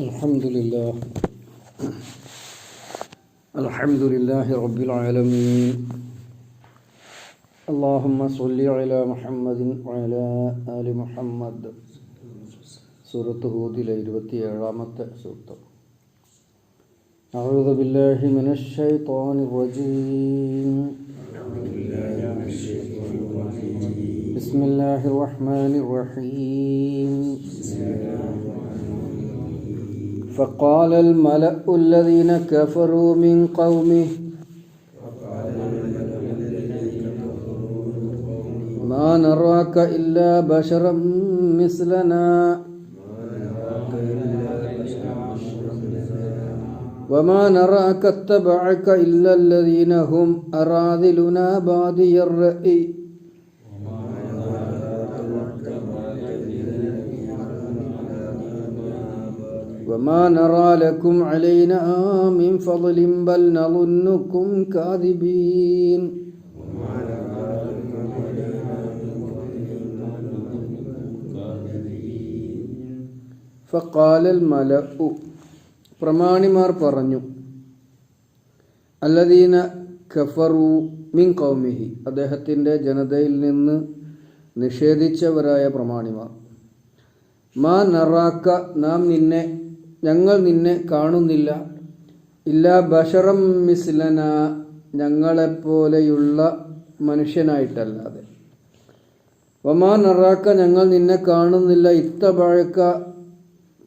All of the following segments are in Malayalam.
Alhamdulillah, Alhamdulillahi Rabbil Alameen. Allahumma salli ala Muhammadin wa ala ali Muhammad. Surah Hudile 27-ാമത്തെ സൂക്തം. أعوذ بالله من الشيطان الرجيم. بسم الله الرحمن الرحيم. فقال الملأ الذين كفروا من قومه ما نراك إلا بشرا مثلنا وما نراك اتبعك إلا الذين هم أراذلنا بادي الرأي وما نرى لكم علينا من فضل بل نظنكم كاذبين فقال الملأ പ്രമാണിമാർ പറഞ്ഞു, അല്ലദീന കഫറു മിൻ ഖൗമിഹി, അദ്ദേഹത്തിൻ്റെ ജനതയിൽ നിന്ന് നിഷേധിച്ചവരായ പ്രമാണിമാർ, മാ നറാക്ക, ഞങ്ങൾ നിന്നെ കാണുന്നില്ല, ഇല്ലാ ബശറം മിസ്ലന, ഞങ്ങളെപ്പോലെയുള്ള മനുഷ്യനായിട്ടല്ലാതെ, വമാ നറാക്ക, ഞങ്ങൾ നിന്നെ കാണുന്നില്ല, ഇത്തബഅക,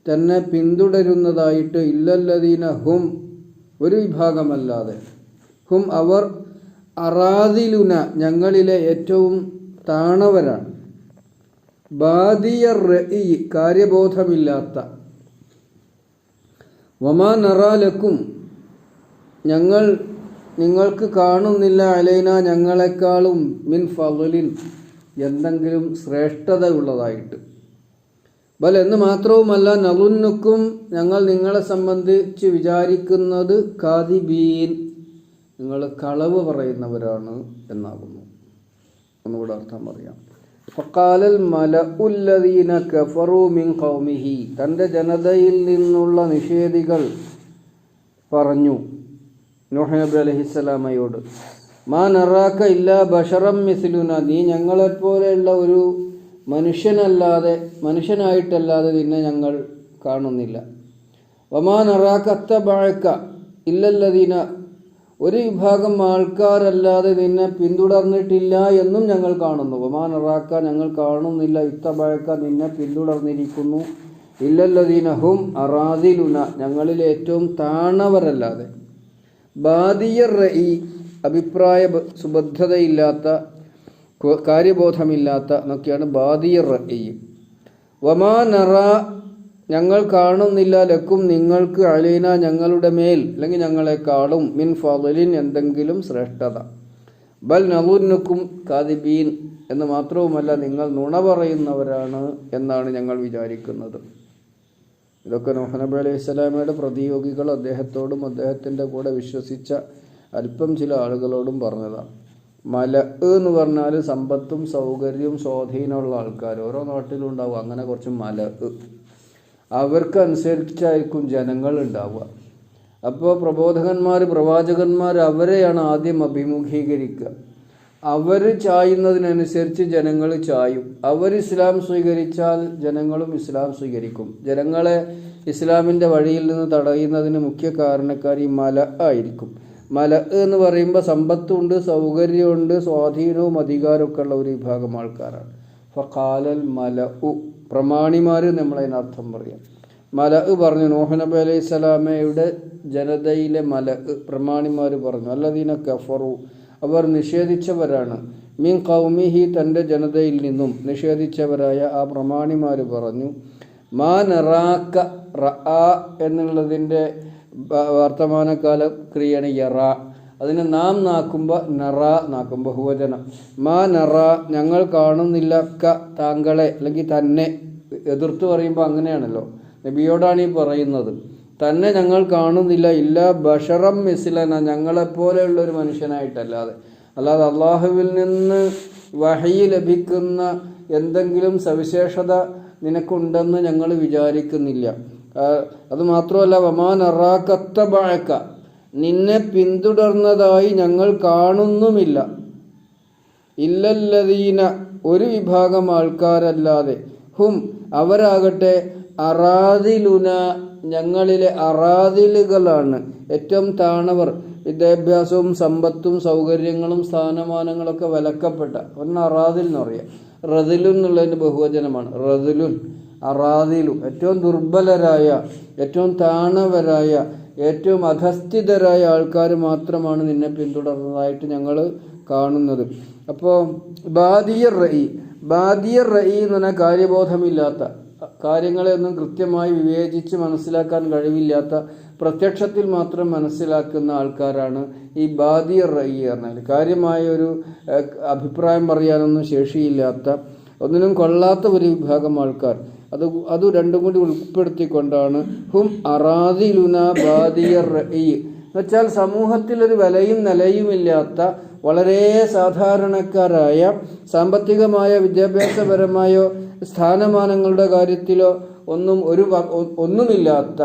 തന്നെ പിന്തുടരുന്നതായിട്ട്, ഇല്ലല്ലദീന ഹും, ഒരു വിഭാഗമല്ലാതെ, ഹും അവർ, അറാദിലുന, ഞങ്ങളിലെ ഏറ്റവും താണവരാണ്, ബാദിയർ റഈ, കാര്യബോധമില്ലാത്ത, വമാ നറാലക്കും, ഞങ്ങൾ നിങ്ങൾക്ക് കാണുന്നില്ല, അലൈന, ഞങ്ങളെക്കാളും, മിൻ ഫളിൻ, എന്തെങ്കിലും ശ്രേഷ്ഠത ഉള്ളതായിട്ട്, ബൽ, എന്ന് മാത്രവുമല്ല, നളുന്നുക്കും, ഞങ്ങൾ നിങ്ങളെ സംബന്ധിച്ച് വിചാരിക്കുന്നത്, കാദിബീൻ, നിങ്ങൾ കളവ് പറയുന്നവരാണ് എന്നാകുന്നു. ഒന്നുകൂടെ അർത്ഥം പറയാം. ഫഖാലൽ മലഉല്ലദീന കഫറു മിൻ ഖൗമിഹി, തൻ്റെ ജനതയിൽ നിന്നുള്ള നിഷേധികൾ പറഞ്ഞു നൂഹ് നബി അലൈഹിസ്സലാമയോട്, മാ നറാക ഇല്ലാ ബശറം മിസ്ലുന, നീ ഞങ്ങളെപ്പോലെയുള്ള ഒരു മനുഷ്യനായിട്ടല്ലാതെ നിന്നെ ഞങ്ങൾ കാണുന്നില്ല, വമാ നറാക അത്തബഅക ഇല്ലല്ലദീന, ഒരു വിഭാഗം ആൾക്കാരല്ലാതെ നിന്നെ പിന്തുടർന്നിട്ടില്ല എന്നും ഞങ്ങൾ കാണുന്നു, വമാ നറാക, ഞങ്ങൾ കാണുന്നില്ല, ഇത്തബഅക, നിന്നെ പിന്തുടർന്നിരിക്കുന്നു, ഇല്ലല്ലദീന ഹും അറാദിലുന, ഞങ്ങളിൽ ഏറ്റവും താണവരല്ലാതെ, ബാദിയർ റഈ, അഭിപ്രായ സുബദ്ധതയില്ലാത്ത, കാര്യബോധമില്ലാത്ത എന്നൊക്കെയാണ് ബാദിയർ റഈ. വമാ നറ, ഞങ്ങൾ കാണുന്നില്ല, ലക്കും, നിങ്ങൾക്ക്, അലൈന, ഞങ്ങളുടെ മേൽ, അല്ലെങ്കിൽ ഞങ്ങളെക്കാളും, മിൻ ഫളിൻ, എന്തെങ്കിലും ശ്രേഷ്ഠത, ബൽ നളുന്നുക്കും കാദിബീൻ, എന്ന് മാത്രവുമല്ല, നിങ്ങൾ നുണ പറയുന്നവരാണ് എന്നാണ് ഞങ്ങൾ വിചാരിക്കുന്നത്. ഇതൊക്കെ നൂഹ് നബി അലൈഹിസ്സലാമയുടെ പ്രതിയോഗികൾ അദ്ദേഹത്തോടും അദ്ദേഹത്തിൻ്റെ കൂടെ വിശ്വസിച്ച അല്പം ചില ആളുകളോടും പറഞ്ഞതാണ്. മല എന്ന് പറഞ്ഞാൽ സമ്പത്തും സൗകര്യവും സ്വാധീനമുള്ള ആൾക്കാർ, ഓരോ നാട്ടിലും ഉണ്ടാവും അങ്ങനെ കുറച്ച് മല, അവർക്കനുസരിച്ചായിരിക്കും ജനങ്ങൾ ഉണ്ടാവുക. അപ്പോൾ പ്രവാചകന്മാർ അവരെയാണ് ആദ്യം അഭിമുഖീകരിക്കുക. അവർ ചായുന്നതിനനുസരിച്ച് ജനങ്ങൾ ചായും. അവർ ഇസ്ലാം സ്വീകരിച്ചാൽ ജനങ്ങളും ഇസ്ലാം സ്വീകരിക്കും. ജനങ്ങളെ ഇസ്ലാമിൻ്റെ വഴിയിൽ നിന്ന് തടയുന്നതിന് മുഖ്യ കാരണക്കാർ ഈ മല ആയിരിക്കും. മല എന്ന് പറയുമ്പോൾ സമ്പത്തുണ്ട്, സൗകര്യമുണ്ട്, സ്വാധീനവും അധികാരമൊക്കെ ഉള്ള ഒരു വിഭാഗം ആൾക്കാരാണ്. ഫഖാലൽ മലഉ, പ്രമാണിമാർ നമ്മളതിനർത്ഥം പറയാം. മലഉ പറഞ്ഞു, നൂഹ് നബി അലൈഹി സ്വലാമയുടെ ജനതയിലെ പ്രമാണിമാർ പറഞ്ഞു, അല്ലദീന കഫറു, അവർ നിഷേധിച്ചവരാണ്, മിൻ ഖൗമിഹി, തൻ്റെ ജനതയിൽ നിന്നും നിഷേധിച്ചവരായ ആ പ്രമാണിമാർ പറഞ്ഞു, മാ നറാക്ക, റആ എന്നുള്ളതിൻ്റെ വർത്തമാനകാല ക്രിയയാണ് യറ, അതിന് നാം നാക്കുമ്പോൾ നറ നാക്കും, ബഹുവചനം. മാ നറ, ഞങ്ങൾ കാണുന്നില്ല, ക, താങ്കളെ, അല്ലെങ്കിൽ തന്നെ. എതിർത്ത് പറയുമ്പോൾ അങ്ങനെയാണല്ലോ, നബിയോടാണ് ഈ പറയുന്നത്. തന്നെ ഞങ്ങൾ കാണുന്നില്ല, ഇല്ല ബഷറം മിസ്ലന, ഞങ്ങളെപ്പോലെയുള്ളൊരു മനുഷ്യനായിട്ടല്ലാതെ, അല്ലാതെ അള്ളാഹുവിൽ നിന്ന് വഹി ലഭിക്കുന്ന എന്തെങ്കിലും സവിശേഷത നിനക്കുണ്ടെന്ന് ഞങ്ങൾ വിചാരിക്കുന്നില്ല. അതുമാത്രമല്ല വമാ നറാക്കത്തബഅക, നിന്നെ പിന്തുടർന്നതായി ഞങ്ങൾ കാണുന്നുമില്ല. ഇല്ലല്ലദീന, ഒരു വിഭാഗം ആൾക്കാരല്ലാതെ, ഹും അവരാകട്ടെ അറാദിലുന, ഞങ്ങളിലെ അറാദിലുകളാണ്, ഏറ്റവും താണവർ, വിദ്യാഭ്യാസവും സമ്പത്തും സൗകര്യങ്ങളും സ്ഥാനമാനങ്ങളൊക്കെ വിലക്കപ്പെട്ട ഒന്ന് അറാദിൽ എന്ന് പറയാം. റദിലുൻ എന്നുള്ളതിൻ്റെ ബഹുവചനമാണ് റദിലുൻ. അറാദിലു ഏറ്റവും ദുർബലരായ, ഏറ്റവും താണവരായ, ഏറ്റവും അധസ്ഥിതരായ ആൾക്കാർ മാത്രമാണ് നിന്നെ പിന്തുടർന്നതായിട്ട് ഞങ്ങൾ കാണുന്നത്. അപ്പോൾ ബാദിയർ റഈ എന്ന് പറഞ്ഞാൽ കാര്യബോധമില്ലാത്ത, കാര്യങ്ങളെയൊന്നും കൃത്യമായി വിവേചിച്ച് മനസ്സിലാക്കാൻ കഴിവില്ലാത്ത, പ്രത്യക്ഷത്തിൽ മാത്രം മനസ്സിലാക്കുന്ന ആൾക്കാരാണ് ഈ ബാദിയർ റഈ പറഞ്ഞാൽ. കാര്യമായ ഒരു അഭിപ്രായം പറയാനൊന്നും ശേഷിയില്ലാത്ത, ഒന്നിനും കൊള്ളാത്ത ഒരു വിഭാഗം ആൾക്കാർ. അത് രണ്ടും കൂടി ഉൾപ്പെടുത്തിക്കൊണ്ടാണ് ഹും അറാദിലുന ബാദിയർ റഈ എന്നുവെച്ചാൽ സമൂഹത്തിലൊരു വിലയും നിലയുമില്ലാത്ത, വളരെ സാധാരണക്കാരായ, സാമ്പത്തികമായ വിദ്യാഭ്യാസപരമായോ സ്ഥാനമാനങ്ങളുടെ കാര്യത്തിലോ ഒന്നുമില്ലാത്ത,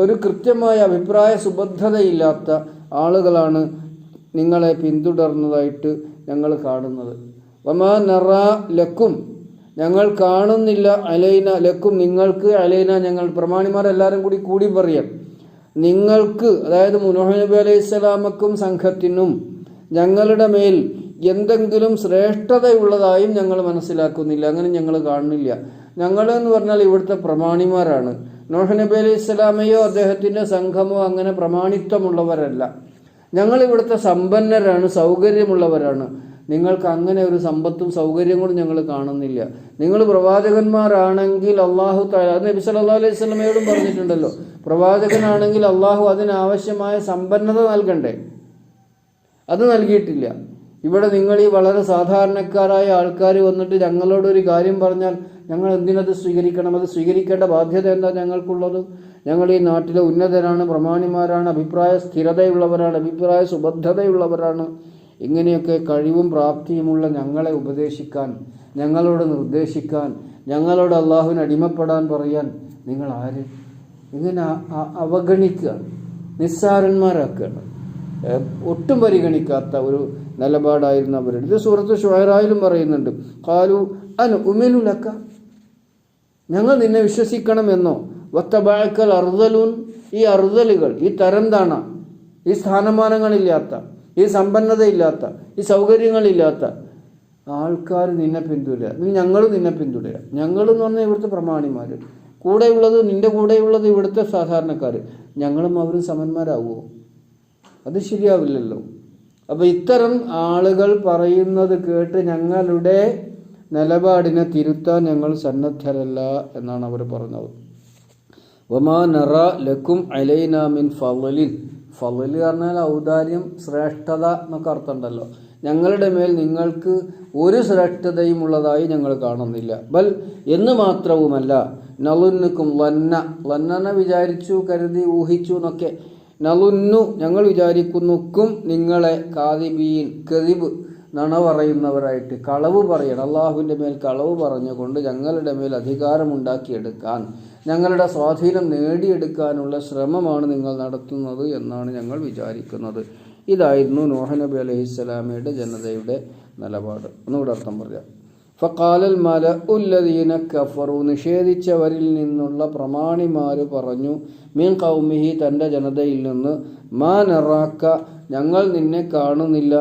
ഒരു കൃത്യമായ അഭിപ്രായ സുബദ്ധതയില്ലാത്ത ആളുകളാണ് നിങ്ങളെ പിന്തുടർന്നതായിട്ട് ഞങ്ങൾ കാണുന്നത്. വമാ നറാ ലക്കും, ഞങ്ങൾ കാണുന്നില്ല, അലൈന ലക്കും നിങ്ങൾക്ക്, അലൈന ഞങ്ങൾ, പ്രമാണിമാരെല്ലാവരും കൂടി പറയാം, നിങ്ങൾക്ക്, അതായത് നൂഹ് നബി അലൈഹി സ്വലാമക്കും സംഘത്തിനും ഞങ്ങളുടെ മേൽ എന്തെങ്കിലും ശ്രേഷ്ഠതയുള്ളതായും ഞങ്ങൾ മനസ്സിലാക്കുന്നില്ല, അങ്ങനെ ഞങ്ങൾ കാണുന്നില്ല. ഞങ്ങൾ എന്ന് പറഞ്ഞാൽ ഇവിടുത്തെ പ്രമാണിമാരാണ്. നൂഹ് നബി അലൈഹി സ്വലാമയോ അദ്ദേഹത്തിൻ്റെ സംഘമോ അങ്ങനെ പ്രമാണിത്വമുള്ളവരല്ല. ഞങ്ങൾ ഇവിടുത്തെ സമ്പന്നരാണ്, സൗകര്യമുള്ളവരാണ്. നിങ്ങൾക്ക് അങ്ങനെ ഒരു സമ്പത്തും സൗകര്യം കൂടി ഞങ്ങൾ കാണുന്നില്ല. നിങ്ങൾ പ്രവാചകന്മാരാണെങ്കിൽ അള്ളാഹു തആല, നബി സല്ലല്ലാഹു അലൈഹി വസല്ലമയോടും പറഞ്ഞിട്ടുണ്ടല്ലോ, പ്രവാചകനാണെങ്കിൽ അള്ളാഹു അതിനാവശ്യമായ സമ്പന്നത നൽകണ്ടേ? അത് നൽകിയിട്ടില്ല. ഇവിടെ നിങ്ങൾ ഈ വളരെ സാധാരണക്കാരായ ആൾക്കാർ വന്നിട്ട് ഞങ്ങളോടൊരു കാര്യം പറഞ്ഞാൽ ഞങ്ങൾ എന്തിനത് സ്വീകരിക്കണം? അത് സ്വീകരിക്കേണ്ട ബാധ്യത എന്താ ഞങ്ങൾക്കുള്ളത്? ഞങ്ങൾ ഈ നാട്ടിലെ ഉന്നതരാണ്, പ്രമാണിമാരാണ്, അഭിപ്രായ സ്ഥിരതയുള്ളവരാണ്, അഭിപ്രായ സുബദ്ധതയുള്ളവരാണ്. ഇങ്ങനെയൊക്കെ കഴിവും പ്രാപ്തിയുമുള്ള ഞങ്ങളെ ഉപദേശിക്കാൻ, ഞങ്ങളോട് നിർദ്ദേശിക്കാൻ, ഞങ്ങളോട് അള്ളാഹുവിന് അടിമപ്പെടാൻ പറയാൻ നിങ്ങൾ ആര്? ഇങ്ങനെ അവഗണിക്കുക, നിസ്സാരന്മാരാക്കുകയാണ്. ഒട്ടും പരിഗണിക്കാത്ത ഒരു നിലപാടായിരുന്നു അവരുടെ. ഇത് സൂറത്ത് ശുഅറായിലും പറയുന്നുണ്ട്. ഖാലു അനുമിനു ലക, ഞങ്ങൾ നിന്നെ വിശ്വസിക്കണമെന്നോ? വത്തബഅകൽ അർദലുൻ, ഈ അർദലുകൾ, ഈ തരം താണ, ഈ സ്ഥാനമാനങ്ങളില്ലാത്ത, ഈ സമ്പന്നതയില്ലാത്ത, ഈ സൗകര്യങ്ങളില്ലാത്ത ആൾക്കാർ നിന്നെ പിന്തുടരുക, ഞങ്ങളും നിന്നെ പിന്തുടരുക. ഞങ്ങളെന്ന് പറഞ്ഞാൽ ഇവിടുത്തെ പ്രമാണിമാർ, കൂടെയുള്ളത്, നിന്റെ കൂടെയുള്ളത് ഇവിടുത്തെ സാധാരണക്കാർ, ഞങ്ങളും അവരും സമന്മാരാകുമോ? അത് ശരിയാവില്ലല്ലോ. അപ്പോൾ ഇത്തരം ആളുകൾ പറയുന്നത് കേട്ട് ഞങ്ങളുടെ നിലപാടിനെ തിരുത്താൻ ഞങ്ങൾ സന്നദ്ധരല്ല എന്നാണ് അവർ പറഞ്ഞത്. വമാ നറ ലക്കും അലൈന മിൻ ഫളലിൻ, ഫളൽ പറഞ്ഞാൽ ഔദാര്യം, ശ്രേഷ്ഠത എന്നൊക്കെ അർത്ഥമുണ്ടല്ലോ. ഞങ്ങളുടെ മേൽ നിങ്ങൾക്ക് ഒരു ശ്രേഷ്ഠതയും ഉള്ളതായി ഞങ്ങൾ കാണുന്നില്ല. ബൽ എന്ന് മാത്രവുമല്ല, നളുന്നുക്കും, ലന്ന വിചാരിച്ചു, കരുതി, ഊഹിച്ചു എന്നൊക്കെ. നളുന്നു ഞങ്ങൾ വിചാരിക്കുന്നുക്കും നിങ്ങളെ, കാദിബീൻ, കദിബ് നുണ പറയുന്നവരായിട്ട്, കളവ് പറയണം, അള്ളാഹുവിൻ്റെ മേൽ കളവ് പറഞ്ഞുകൊണ്ട് ഞങ്ങളുടെ മേൽ അധികാരമുണ്ടാക്കിയെടുക്കാൻ, ഞങ്ങളുടെ സ്വാധീനം നേടിയെടുക്കാനുള്ള ശ്രമമാണ് നിങ്ങൾ നടത്തുന്നത് എന്നാണ് ഞങ്ങൾ വിചാരിക്കുന്നത്. ഇതായിരുന്നു നൂഹ് നബി അലൈഹിസ്സലാമയുടെ ജനതയുടെ നിലപാട്. ഒന്നുകൂടെ അർത്ഥം പറയാം. ഫഖാലൽ മലഉല്ലദീന കഫറു, നിഷേധിച്ചവരിൽ നിന്നുള്ള പ്രമാണിമാർ പറഞ്ഞു, മീൻ ഖൗമിഹി, തൻ്റെ ജനതയിൽ നിന്ന്, മാ നറാക്ക, ഞങ്ങൾ നിന്നെ കാണുന്നില്ല,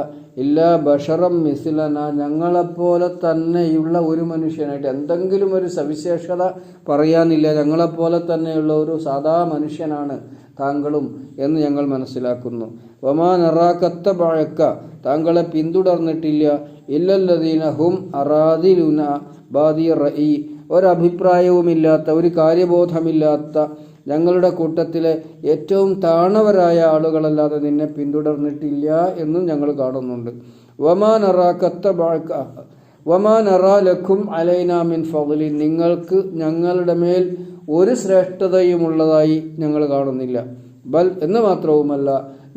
ഇല്ലാ ബഷറം മിസ്ലന, ഞങ്ങളെപ്പോലെ തന്നെയുള്ള ഒരു മനുഷ്യനായിട്ട്, എന്തെങ്കിലും ഒരു സവിശേഷത പറയാനില്ല, ഞങ്ങളെപ്പോലെ തന്നെയുള്ള ഒരു സാധാ മനുഷ്യനാണ് താങ്കളും എന്ന് ഞങ്ങൾ മനസ്സിലാക്കുന്നു. വമാ നറാക്കത്തബഅക, താങ്കളെ പിന്തുടർന്നിട്ടില്ല, ഇല്ലല്ലദീന ഹും അറാദിലുന ബാദിയർ റഈ, ഒരഭിപ്രായവുമില്ലാത്ത, ഒരു കാര്യബോധമില്ലാത്ത ഞങ്ങളുടെ കൂട്ടത്തിലെ ഏറ്റവും താണവരായ ആളുകളല്ലാതെ നിന്നെ പിന്തുടർന്നിട്ടില്ല എന്നും ഞങ്ങൾ കാണുന്നുണ്ട്. വമാ നറാക്കത്തബഅക വമാ നറാ ലക്കും അലൈന മിൻ ഫളലിൻ, നിങ്ങൾക്ക് ഞങ്ങളുടെ മേൽ ഒരു ശ്രേഷ്ഠതയുമുള്ളതായി ഞങ്ങൾ കാണുന്നില്ല. ബൽ എന്ന് മാത്രവുമല്ല,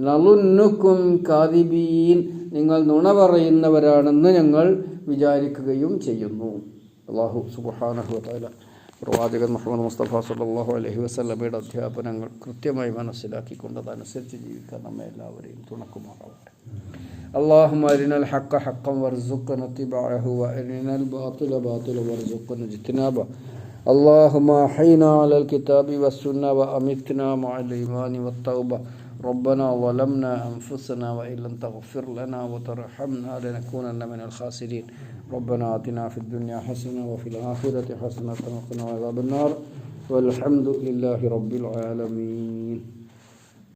നളുന്നുക്കും കാദിബീൻ, നിങ്ങൾ നുണ പറയുന്നവരാണെന്ന് ഞങ്ങൾ വിചാരിക്കുകയും ചെയ്യുന്നു. അല്ലാഹു സുബ്ഹാനഹു വ തആല പ്രവാചകൻ മുഹമ്മദ് മുസ്തഫ സല്ലല്ലാഹു അലൈഹി വസല്ലമയുടെ അധ്യാപനങ്ങൾ കൃത്യമായി മനസ്സിലാക്കിക്കൊണ്ട് അതനുസരിച്ച് ജീവിക്കാൻ നമ്മെ എല്ലാവരെയും തുണക്കുമാറാവട്ടെ. اللهم أرنا الحق حقا وارزقنا اتباعه وأرنا الباطل باطلا وارزقنا اجتنابه. اللهم أحينا على الكتاب والسنة وأمتنا مع الإيمان والتوبة. ربنا ظلمنا أنفسنا وإن لم تغفر لنا وترحمنا لنكونن من الخاسرين. ربنا آتنا في الدنيا حسنة وفي الآخرة حسنة وقنا عذاب النار والحمد لله رب العالمين.